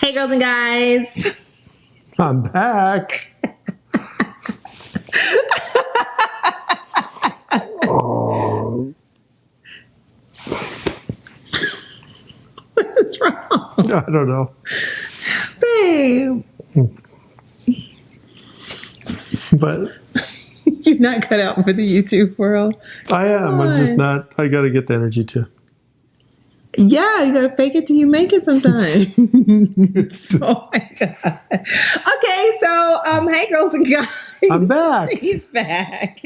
Hey, girls and guys. I'm back. Oh. What's wrong? I don't know. Babe. But You're not cut out for the YouTube world. I am. I'm just not. I got to get the energy too. Yeah, you gotta fake it till you make it sometime. Oh my God. Okay, so hey girls and guys. I'm back. He's back.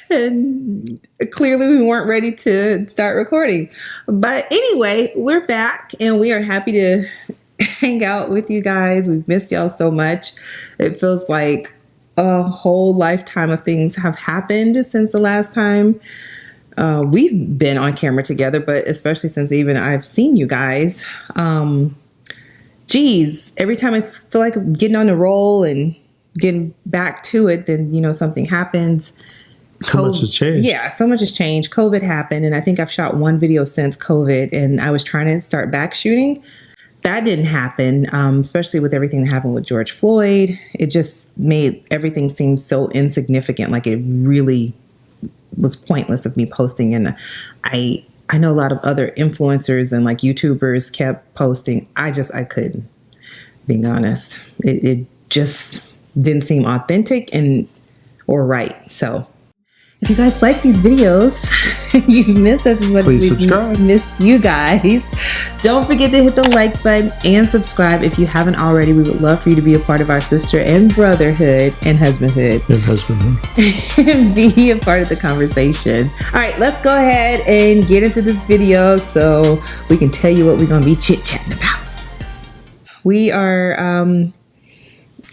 And clearly we weren't ready to start recording. But anyway, we're back and we are happy to hang out with you guys. We've missed y'all so much. It feels like a whole lifetime of things have happened since the last time we've been on camera together, but especially since even I've seen you guys. Geez, every time I feel like I'm getting on the roll and getting back to it, then, you know, something happens. So much has changed. Yeah, so much has changed. COVID happened, and I think I've shot one video since COVID, and I was trying to start back shooting. That didn't happen, especially with everything that happened with George Floyd. It just made everything seem so insignificant, like it really was pointless of me posting. And I know a lot of other influencers and like YouTubers kept posting. I couldn't, being honest. It just didn't seem authentic or right. So if you guys like these videos, you've missed us as much Please as subscribe. we've missed you guys. Don't forget to hit the like button and subscribe if you haven't already. We would love for you to be a part of our sister and brotherhood and husbandhood. And be a part of the conversation. All right, let's go ahead and get into this video so we can tell you what we're going to be chit-chatting about. We are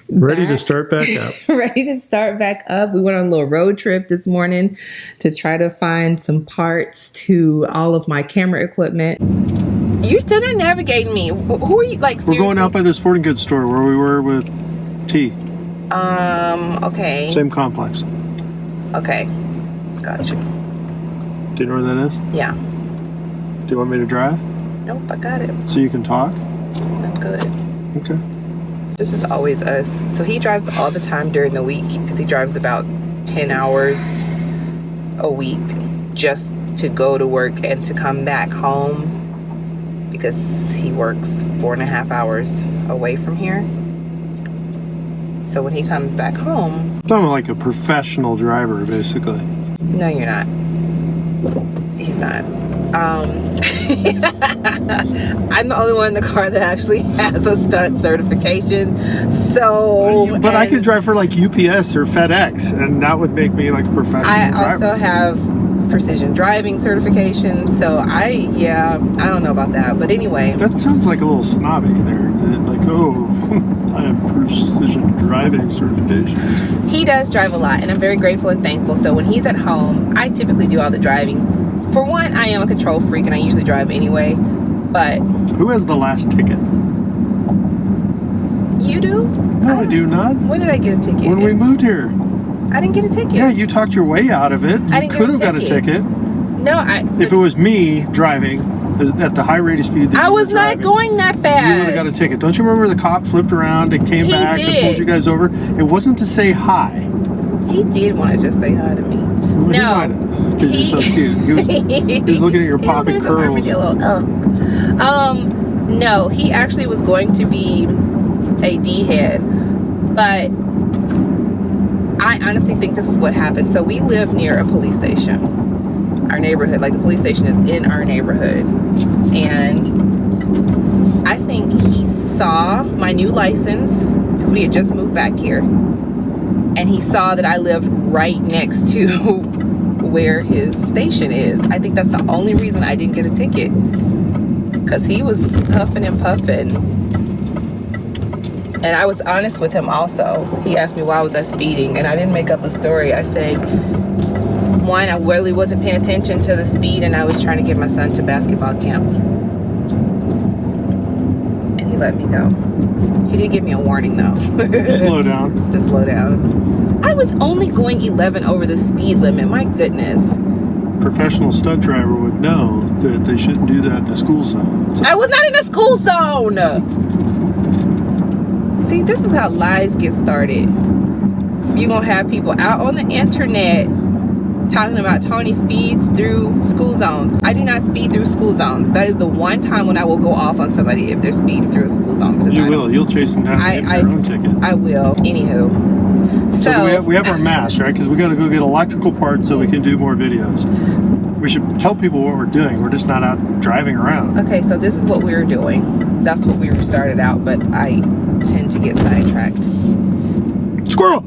Ready to start back up. ready to start back up. We went on a little road trip this morning to try to find some parts to all of my camera equipment. You're still not navigating me. Who are you? Like, seriously? We're going out by the sporting goods store where we were with T. Okay. Same complex. Okay. Gotcha. Do you know where that is? Yeah. Do you want me to drive? Nope, I got it. So you can talk? I'm good. Okay. This is always us. So he drives all the time during the week because he drives about 10 hours a week just to go to work and to come back home because he works 4.5 hours away from here. So when he comes back home... I'm like a professional driver, basically. No, you're not. He's not. I'm the only one in the car that actually has a stunt certification. So, but I could drive for like UPS or FedEx, and that would make me like a professional driver. I also have precision driving certification. So I don't know about that. But anyway. That sounds like a little snobby there. Like, oh, I have precision driving certifications. He does drive a lot, and I'm very grateful and thankful. So when he's at home, I typically do all the driving. For one, I am a control freak and I usually drive anyway, but... Who has the last ticket? You do? No, I do not. When did I get a ticket? When we moved here. I didn't get a ticket. Yeah, you talked your way out of it. You could have got a ticket. No, If it was me driving at the high rate of speed that I you was were not driving, going that fast. you would have got a ticket. Don't you remember the cop flipped around and came back and pulled you guys over? It wasn't to say hi. He did want to just say hi to me. Well, No. Because you're so cute. He was looking at your popping curls. No, he actually was going to be a D-head, but I honestly think this is what happened. So we live near a police station. Our neighborhood, like the police station is in our neighborhood. And I think he saw my new license because we had just moved back here. And he saw that I lived right next to where his station is. I think that's the only reason I didn't get a ticket, because he was huffing and puffing. And I was honest with him also. He asked me why was I speeding, and I didn't make up a story. I said, one, I really wasn't paying attention to the speed, and I was trying to get my son to basketball camp. And he let me go. He did give me a warning though. Slow down. To slow down. I was only going 11 over the speed limit. My goodness. Professional stunt driver would know that they shouldn't do that in a school zone. So I was not in a school zone. this is how lies get started. You're going to have people out on the internet talking about Toni speeds through school zones. I do not speed through school zones. That is the one time when I will go off on somebody if they're speeding through a school zone. You will. You'll chase them down and get your own ticket. I will. Anywho. So we have our mask, right? Because we got to go get electrical parts so we can do more videos. We should tell people what we're doing. We're just not out driving around. Okay, so this is what we were doing. That's what we started out, but I tend to get sidetracked. Squirrel!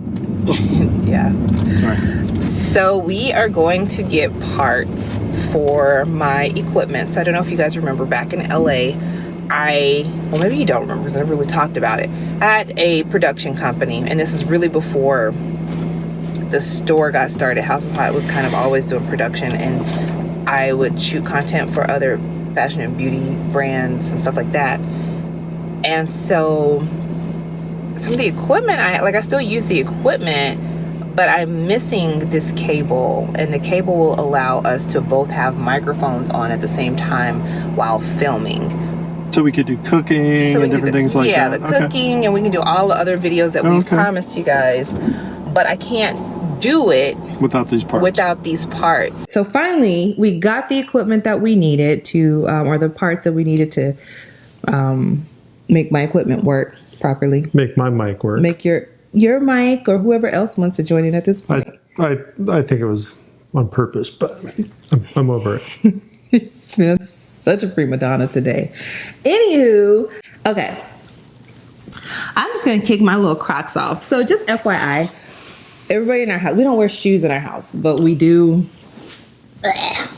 Yeah. Sorry. So we are going to get parts for my equipment. So I don't know if you guys remember back in LA, well, maybe you don't remember because I never really talked about it. I had a production company, and this is really before the store got started. House Supply was kind of always doing production, and I would shoot content for other fashion and beauty brands and stuff like that. And so some of the equipment, I still use the equipment, but I'm missing this cable, and the cable will allow us to both have microphones on at the same time while filming. So we could do cooking and different things like that? Yeah, the cooking, and we can do all the other videos that we've promised you guys, but I can't do it without these parts. So finally, we got the equipment that we needed to, or the parts that we needed to make my equipment work properly. Make my mic work. Make your mic or whoever else wants to join in at this point. I think it was on purpose, but I'm over it. It's been such a prima donna today. Anywho, okay. I'm just going to kick my little Crocs off. So just FYI, everybody in our house, we don't wear shoes in our house, but we do.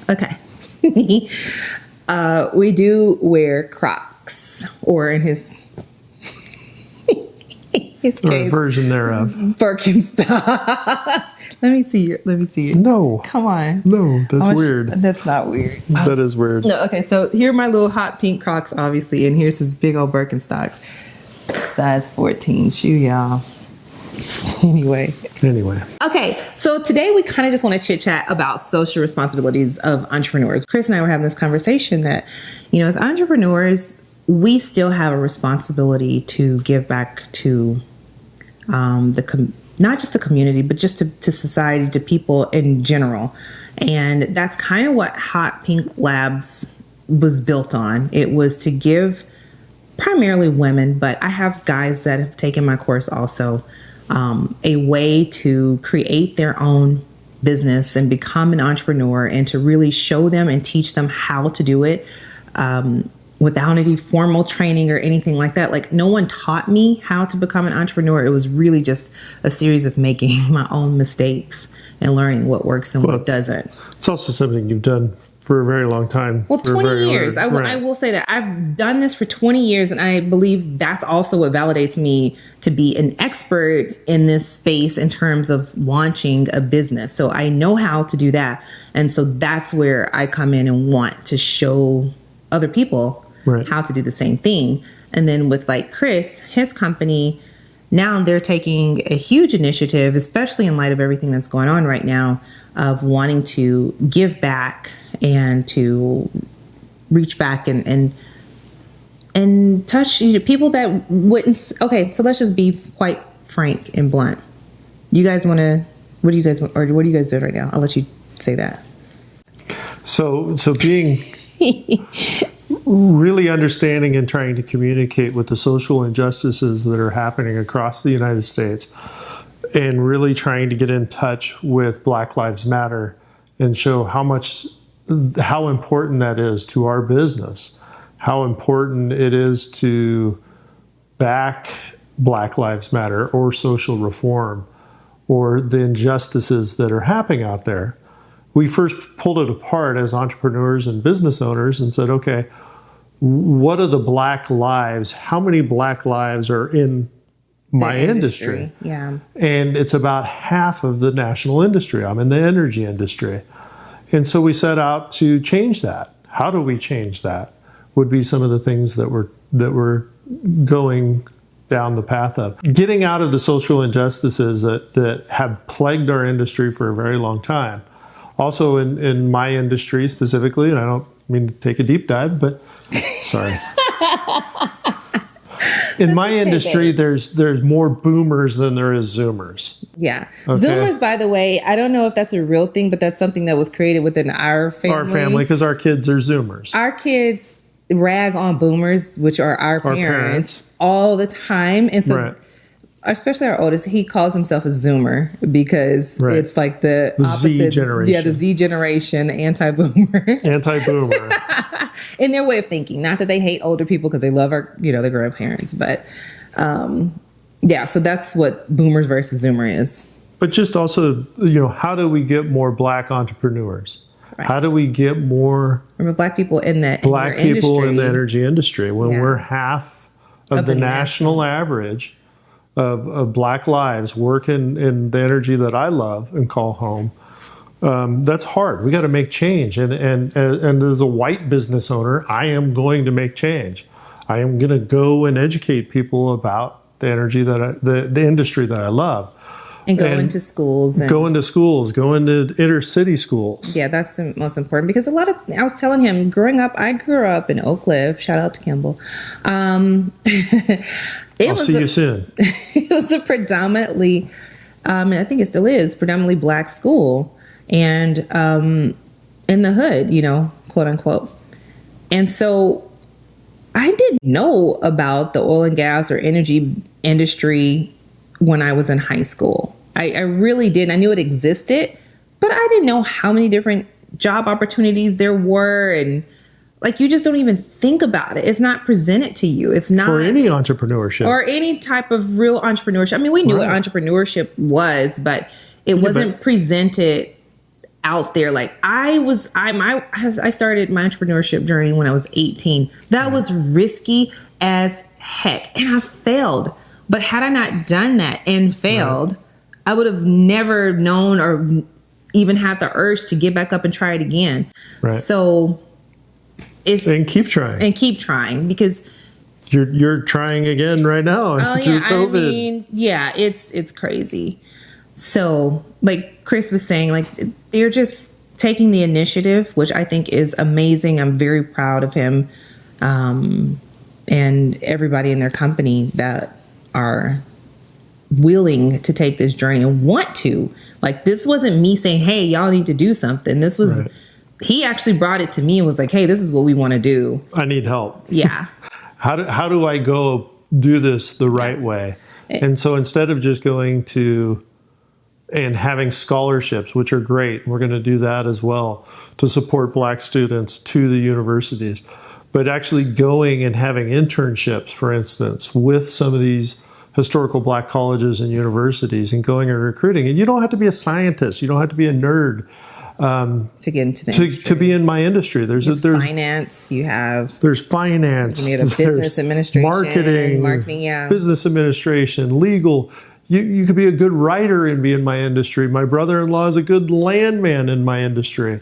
Okay. We do wear Crocs, or in his case, version thereof. Birkenstock. Let me see it. No. Come on. No, that's weird. That's not weird. That is weird. No, okay, so here are my little hot pink Crocs, obviously, and here's his big old Birkenstocks. Size 14 shoe, y'all. Anyway. Okay, so today we kind of just want to chit chat about social responsibilities of entrepreneurs. Chris and I were having this conversation that, as entrepreneurs, we still have a responsibility to give back to not just the community, but just to society, to people in general. And that's kind of what Haute Pink Labs was built on. It was to give primarily women, but I have guys that have taken my course also, a way to create their own business and become an entrepreneur, and to really show them and teach them how to do it without any formal training or anything like that. Like, no one taught me how to become an entrepreneur. It was really just a series of making my own mistakes and learning what works and what doesn't. It's also something you've done for a very long time. Well, 20 years. I will say that I've done this for 20 years, and I believe that's also what validates me to be an expert in this space in terms of launching a business. So I know how to do that. And so that's where I come in and want to show other people how to do the same thing. And then with like Chris, his company, now they're taking a huge initiative, especially in light of everything that's going on right now, of wanting to give back and to reach back and touch people that wouldn't. Okay, so let's just be quite frank and blunt. You guys want to? What are you guys doing right now? I'll let you say that. So being really understanding and trying to communicate with the social injustices that are happening across the United States, and really trying to get in touch with Black Lives Matter and show how important that is to our business, how important it is to back Black Lives Matter or social reform or the injustices that are happening out there. We first pulled it apart as entrepreneurs and business owners and said, okay, what are the Black lives? How many Black lives are in my industry? Yeah. And it's about half of the national industry. I'm in the energy industry. And so we set out to change that. How do we change that? Would be some of the things that we're going down the path of. Getting out of the social injustices that have plagued our industry for a very long time. Also in my industry specifically, and I don't mean to take a deep dive, but sorry. In my industry, there's more boomers than there is Zoomers. Yeah. Okay. Zoomers, by the way, I don't know if that's a real thing, but that's something that was created within our family. Our family, because our kids are Zoomers. Our kids rag on boomers, which are our parents, all the time. And so, especially our oldest, he calls himself a Zoomer because it's like the opposite. Z generation. Yeah, the Z generation, the anti-boomer. Anti-boomer. In their way of thinking. Not that they hate older people because they love our, their grandparents, but so that's what boomers versus Zoomer is. But just also, how do we get more Black entrepreneurs? Right. How do we get more Black people in the energy industry when we're half of the national average of Black lives working in the energy that I love and call home? That's hard. We got to make change. And as a white business owner, I am going to make change. I am going to go and educate people about the energy the industry that I love. And go into schools. Go into inner city schools. Yeah, that's the most important because I was telling him growing up, I grew up in Oak Cliff. Shout out to Kimball. I'll see you soon. It was a predominantly, and I think it still is, predominantly Black school. And in the hood, quote unquote. And so I didn't know about the oil and gas or energy industry when I was in high school. I really didn't. I knew it existed, but I didn't know how many different job opportunities there were. And you just don't even think about it. It's not presented to you. It's not for any entrepreneurship or any type of real entrepreneurship. I mean, we knew what entrepreneurship was, but it wasn't presented out there. I started my entrepreneurship journey when I was 18. That was risky as heck. And I failed. But had I not done that and failed, I would have never known or even had the urge to get back up and try it again. Right. So and keep trying because you're trying again right now through COVID. I mean, it's crazy. So like Chris was saying, they're just taking the initiative, which I think is amazing. I'm very proud of him and everybody in their company that are willing to take this journey and want to. This wasn't me saying, hey, y'all need to do something. This was he actually brought it to me and was like, hey, this is what we want to do. I need help. Yeah. How do I go do this the right way? And so instead of just going to and having scholarships, which are great, we're going to do that as well to support Black students to the universities, but actually going and having internships, for instance, with some of these historical Black colleges and universities and going and recruiting. And you don't have to be a scientist. You don't have to be a nerd to get into the industry. To be in my industry. There's finance. There's finance. You have business administration, marketing, business administration, legal. You could be a good writer and be in my industry. My brother-in-law is a good landman in my industry.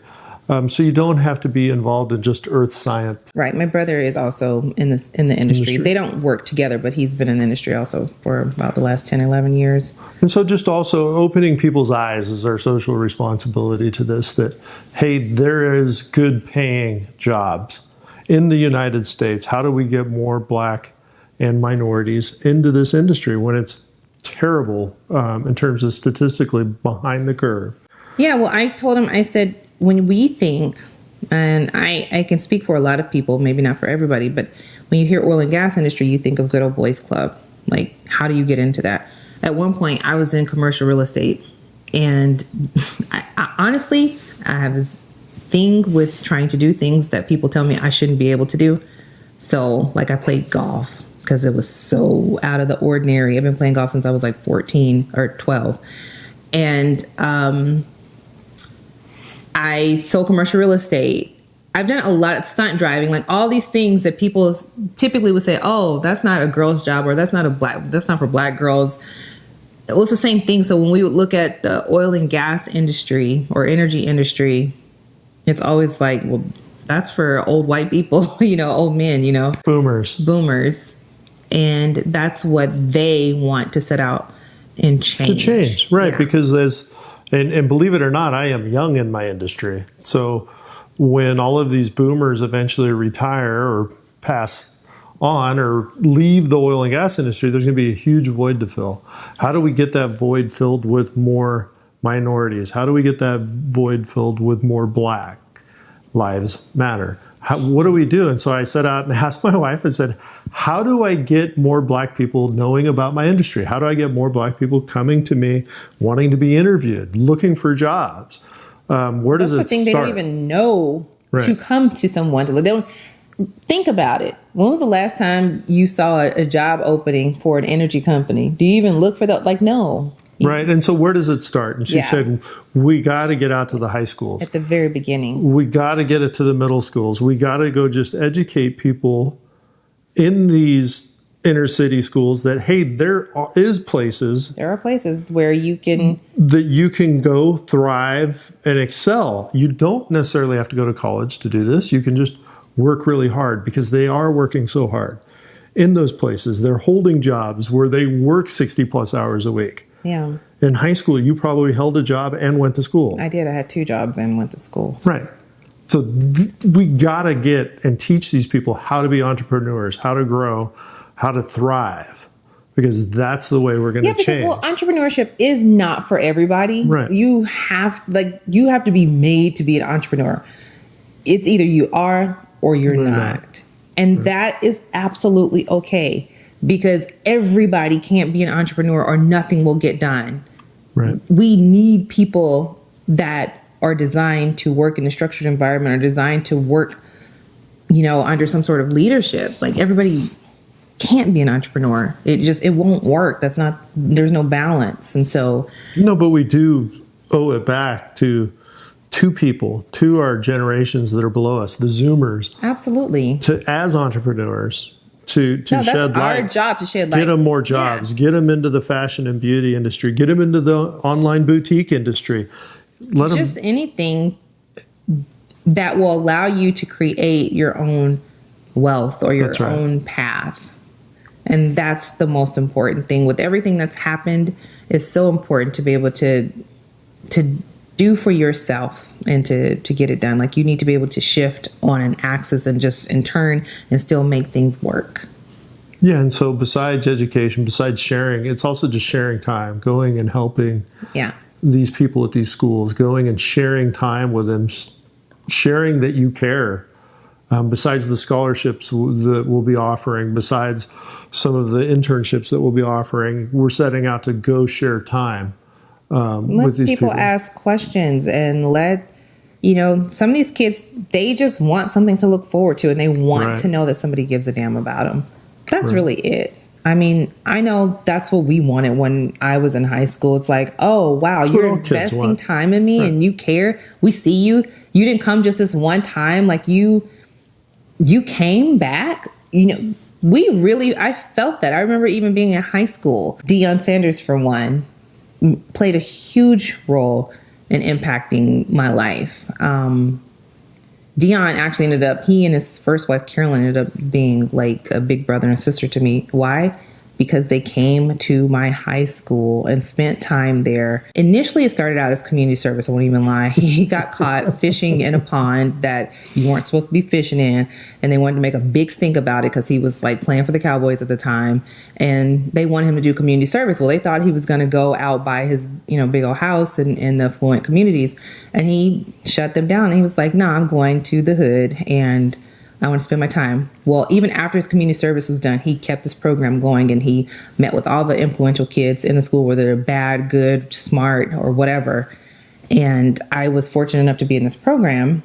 So you don't have to be involved in just earth science. Right. My brother is also in the industry. They don't work together, but he's been in the industry also for about the last 10, 11 years. And so just also opening people's eyes is our social responsibility to this, that, hey, there is good paying jobs in the United States. How do we get more Black and minorities into this industry when it's terrible in terms of statistically behind the curve? Yeah, well, I told him, I said, when we think, and I can speak for a lot of people, maybe not for everybody, but when you hear oil and gas industry, you think of good old boys club. How do you get into that? At one point, I was in commercial real estate, and I honestly, I have this thing with trying to do things that people tell me I shouldn't be able to do. So, I played golf because it was so out of the ordinary. I've been playing golf since I was 14 or 12. And I sold commercial real estate. I've done a lot of stunt driving, all these things that people typically would say, oh, that's not a girl's job, or that's not for Black girls. It was the same thing. So when we would look at the oil and gas industry or energy industry, it's always well, that's for old white people, old men, boomers. And that's what they want to set out and change. To change, right. Yeah. Because and believe it or not, I am young in my industry. So when all of these boomers eventually retire or pass on or leave the oil and gas industry, there's going to be a huge void to fill. How do we get that void filled with more minorities? How do we get that void filled with more Black Lives Matter? What do we do? And so I set out and asked my wife and said, how do I get more Black people knowing about my industry? How do I get more Black people coming to me, wanting to be interviewed, looking for jobs? Where does it start? They don't even know to come to someone to live. They don't think about it. When was the last time you saw a job opening for an energy company? Do you even look for that? Like, no. Right. And so where does it start? And she said, we got to get out to the high schools. At the very beginning. We got to get it to the middle schools. We got to go just educate people in these inner city schools that, hey, there are places where you can go thrive and excel. You don't necessarily have to go to college to do this. You can just work really hard, because they are working so hard in those places. They're holding jobs where they work 60 plus hours a week. Yeah. In high school, you probably held a job and went to school. I did. I had 2 jobs and went to school. Right. So we got to get and teach these people how to be entrepreneurs, how to grow, how to thrive, because that's the way we're going to change. Well, entrepreneurship is not for everybody. Right. You have to be made to be an entrepreneur. It's either you are or you're not. And that is absolutely okay, because everybody can't be an entrepreneur or nothing will get done. Right. We need people that are designed to work in a structured environment, or designed to work, under some sort of leadership. Like, everybody can't be an entrepreneur. It won't work. There's no balance. And so. No, but we do owe it back to people, to our generations that are below us, the Zoomers. Absolutely. As entrepreneurs, to shed light. That's our job, to shed light. Get them more jobs. Get them into the fashion and beauty industry. Get them into the online boutique industry. Anything that will allow you to create your own wealth or your own path. And that's the most important thing. With everything that's happened, it's so important to be able to do for yourself and to get it done. Like, you need to be able to shift on an axis and turn and still make things work. Yeah. And so besides education, besides sharing, it's also just sharing time, going and helping these people at these schools, going and sharing time with them, sharing that you care. Besides the scholarships that we'll be offering, besides some of the internships that we'll be offering, we're setting out to go share time. Let people ask questions, and some of these kids, they just want something to look forward to, and they want to know that somebody gives a damn about them. That's really it. I mean, I know that's what we wanted when I was in high school. It's like, oh, wow, you're investing time in me and you care. We see you. You didn't come just this one time. Like, you came back. I felt that. I remember even being in high school. Deion Sanders, for one, played a huge role in impacting my life. Deion actually he and his first wife, Carolyn, ended up being like a big brother and sister to me. Why? Because they came to my high school and spent time there. Initially, it started out as community service. I won't even lie. He got caught fishing in a pond that you weren't supposed to be fishing in. And they wanted to make a big stink about it because he was like playing for the Cowboys at the time. And they wanted him to do community service. Well, they thought he was going to go out by his, big old house in the affluent communities. And he shut them down. And he was like, no, I'm going to the hood and I want to spend my time. Well, even after his community service was done, he kept this program going, and he met with all the influential kids in the school, whether they're bad, good, smart, or whatever. And I was fortunate enough to be in this program.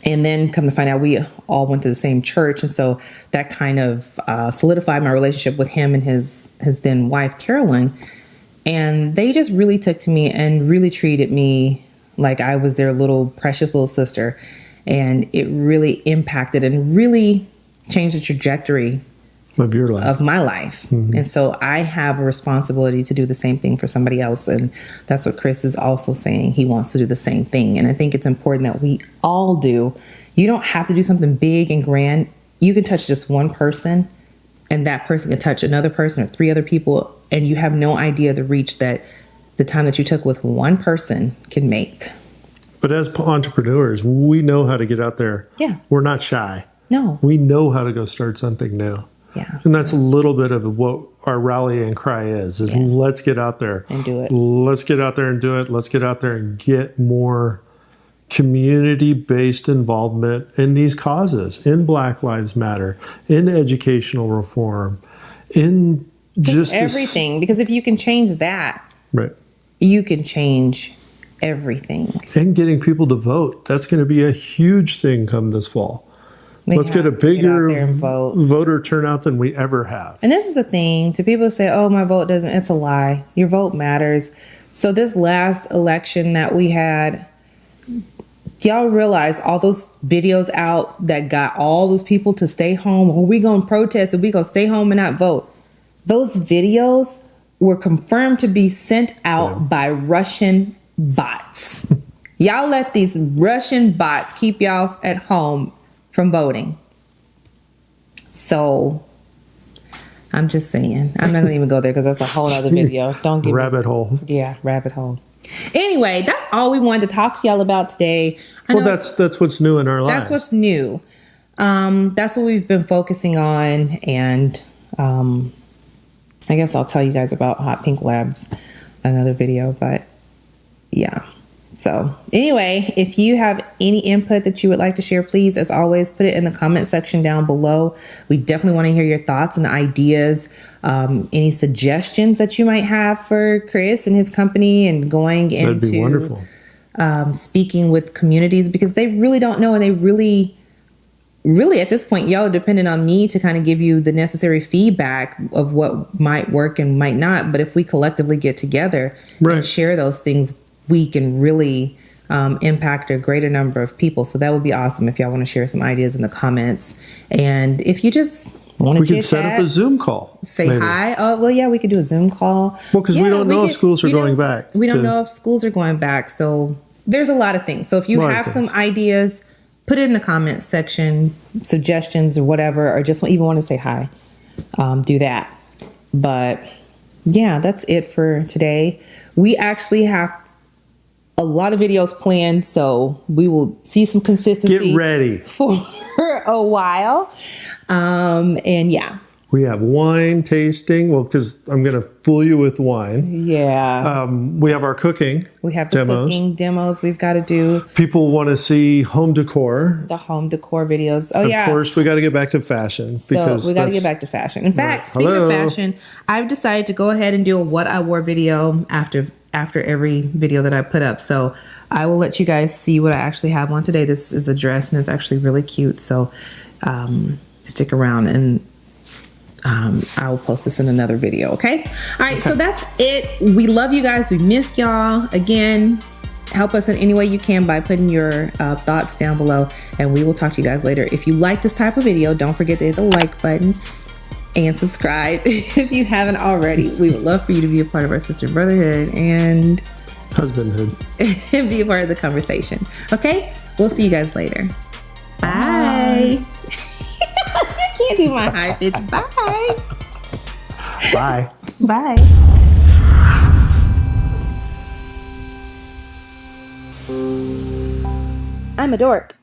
And then come to find out, we all went to the same church. And so that kind of solidified my relationship with him and his then wife, Carolyn. And they just really took to me and really treated me like I was their little precious little sister. And it really impacted and really changed the trajectory of your life, of my life. Mm-hmm. And so I have a responsibility to do the same thing for somebody else. And that's what Chris is also saying. He wants to do the same thing. And I think it's important that we all do. You don't have to do something big and grand. You can touch just one person, and that person can touch another person or 3 other people. And you have no idea the reach that the time that you took with one person can make. But as entrepreneurs, we know how to get out there. Yeah. We're not shy. No. We know how to go start something new. Yeah. And that's a little bit of what our rallying cry is let's get out there. And do it. Let's get out there and do it. Let's get out there and get more community-based involvement in these causes, in Black Lives Matter, in educational reform, in just everything. Because if you can change that, right, you can change everything. And getting people to vote. That's going to be a huge thing come this fall. Let's get a bigger voter turnout than we ever have. And this is the thing. To people who say, oh, my vote doesn't, it's a lie. Your vote matters. So this last election that we had, y'all realize all those videos out that got all those people to stay home, or we going to protest and we going to stay home and not vote. Those videos were confirmed to be sent out by Russian bots. Y'all let these Russian bots keep y'all at home from voting. So I'm just saying, I'm not gonna even go there because that's a whole other video. Don't get rabbit hole. Yeah, rabbit hole. Anyway, that's all we wanted to talk to y'all about today. Well, that's what's new in our lives. That's what's new. That's what we've been focusing on, and I guess I'll tell you guys about Haute Pink Labs another video, but yeah. So anyway, if you have any input that you would like to share, please, as always, put it in the comment section down below. We definitely want to hear your thoughts and ideas, any suggestions that you might have for Chris and his company and going into That'd be wonderful. Speaking with communities, because they really don't know, and they really at this point, y'all are dependent on me to kind of give you the necessary feedback of what might work and might not. But if we collectively get together and share those things, we can really impact a greater number of people. So that would be awesome if y'all want to share some ideas in the comments. And if you just want to we could set up a Zoom call. Say maybe. Hi. Oh, well, yeah, we could do a Zoom call. Well, because we don't know if schools are going back. We don't know if schools are going back. So there's a lot of things. So if you have some ideas, put it in the comments section, suggestions or whatever, or just even want to say hi, do that. But yeah, that's it for today. We actually have a lot of videos planned, so we will see some consistency. Get ready for a while. And yeah, we have wine tasting. Well, because I'm going to fool you with wine. Yeah. We have our cooking. We have the cooking demos we've got to do. People want to see home decor. The home decor videos. Oh, yeah. Of course, we got to get back to fashion. Because we got to get back to fashion. In fact, speaking of fashion, I've decided to go ahead and do a what I wore video after every video that I put up. So I will let you guys see what I actually have on today. This is a dress and it's actually really cute. So stick around and I will post this in another video. Okay. All right. So that's it. We love you guys. We miss y'all. Again, help us in any way you can by putting your thoughts down below, and we will talk to you guys later. If you like this type of video, don't forget to hit the like button and subscribe if you haven't already. We would love for you to be a part of our sister brotherhood and husbandhood and be a part of the conversation. Okay. We'll see you guys later. Bye. You can't do my high pitch. Bye. Bye. Bye. I'm a dork.